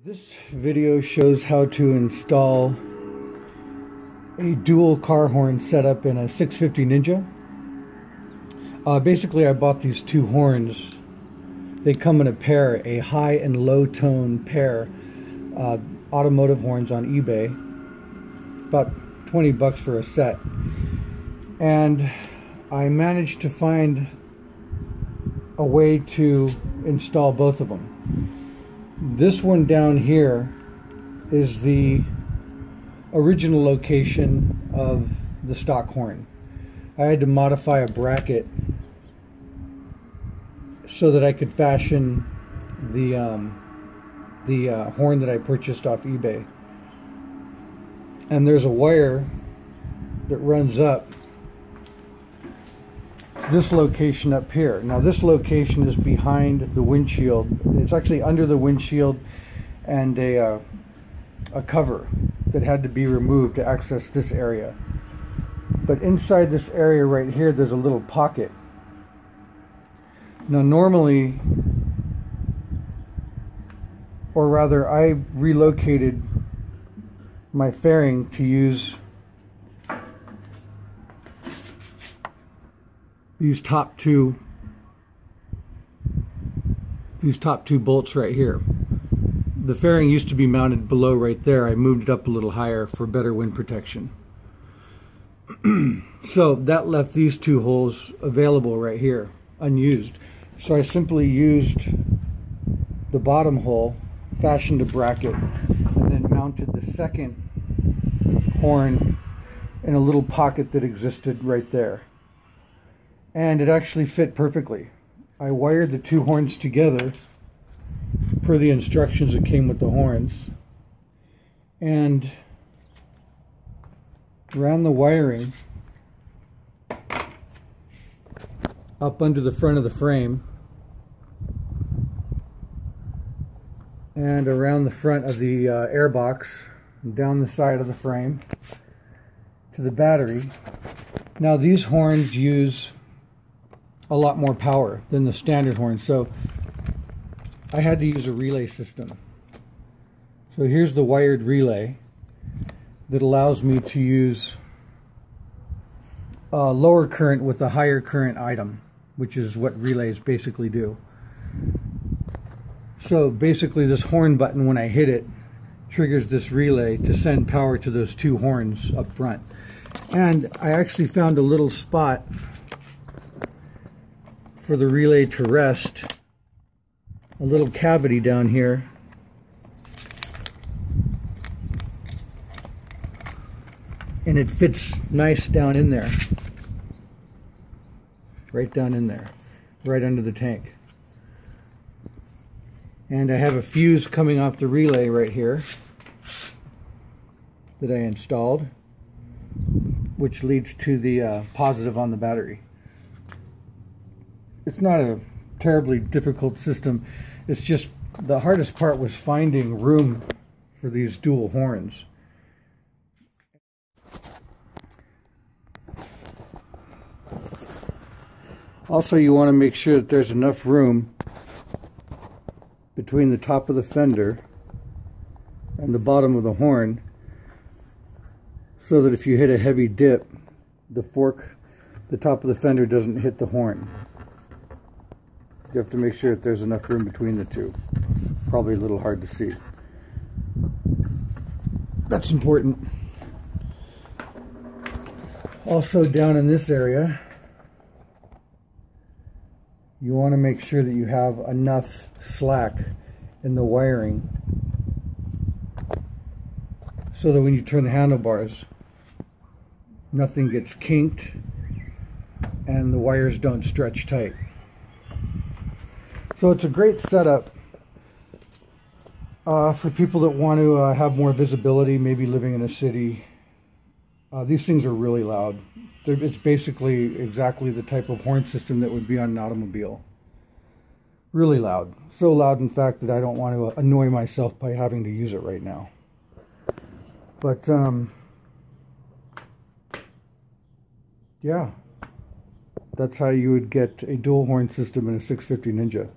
This video shows how to install a dual car horn setup in a 650 Ninja. Basically, I bought these two horns. They come in a pair, a high and low tone pair, automotive horns on eBay. About 20 bucks for a set. And I managed to find a way to install both of them. This one down here is the original location of the stock horn. I had to modify a bracket so that I could fashion the horn that I purchased off eBay. And there's a wire that runs up this location up here. Now this location is behind the windshield. It's actually under the windshield, and a cover that had to be removed to access this area. But inside this area right here, there's a little pocket. Now normally, or rather I relocated my fairing to use these top two bolts right here. The fairing used to be mounted below right there. I moved it up a little higher for better wind protection. So that left these two holes available right here, unused. So I simply used the bottom hole, fashioned a bracket, and then mounted the second horn in a little pocket that existed right there. And it actually fit perfectly. I wired the two horns together per the instructions that came with the horns, and ran the wiring up under the front of the frame and around the front of the airbox, down the side of the frame to the battery. Now these horns use a lot more power than the standard horn, so I had to use a relay system. So here's the wired relay that allows me to use a lower current with a higher current item, which is what relays basically do. So basically this horn button, when I hit it, triggers this relay to send power to those two horns up front. And I actually found a little spot for the relay to rest, a little cavity down here, and it fits nice down in there, right down in there, right under the tank. And I have a fuse coming off the relay right here that I installed, which leads to the positive on the battery. It's not a terribly difficult system. It's just the hardest part was finding room for these dual horns. Also, you want to make sure that there's enough room between the top of the fender and the bottom of the horn so that if you hit a heavy dip, the top of the fender doesn't hit the horn. You have to make sure that there's enough room between the two. Probably a little hard to see. That's important. Also, down in this area, you want to make sure that you have enough slack in the wiring so that when you turn the handlebars, nothing gets kinked and the wires don't stretch tight. So it's a great setup for people that want to have more visibility, maybe living in a city. These things are really loud. It's basically exactly the type of horn system that would be on an automobile. Really loud. So loud, in fact, that I don't want to annoy myself by having to use it right now. But, yeah. That's how you would get a dual horn system in a 650 Ninja.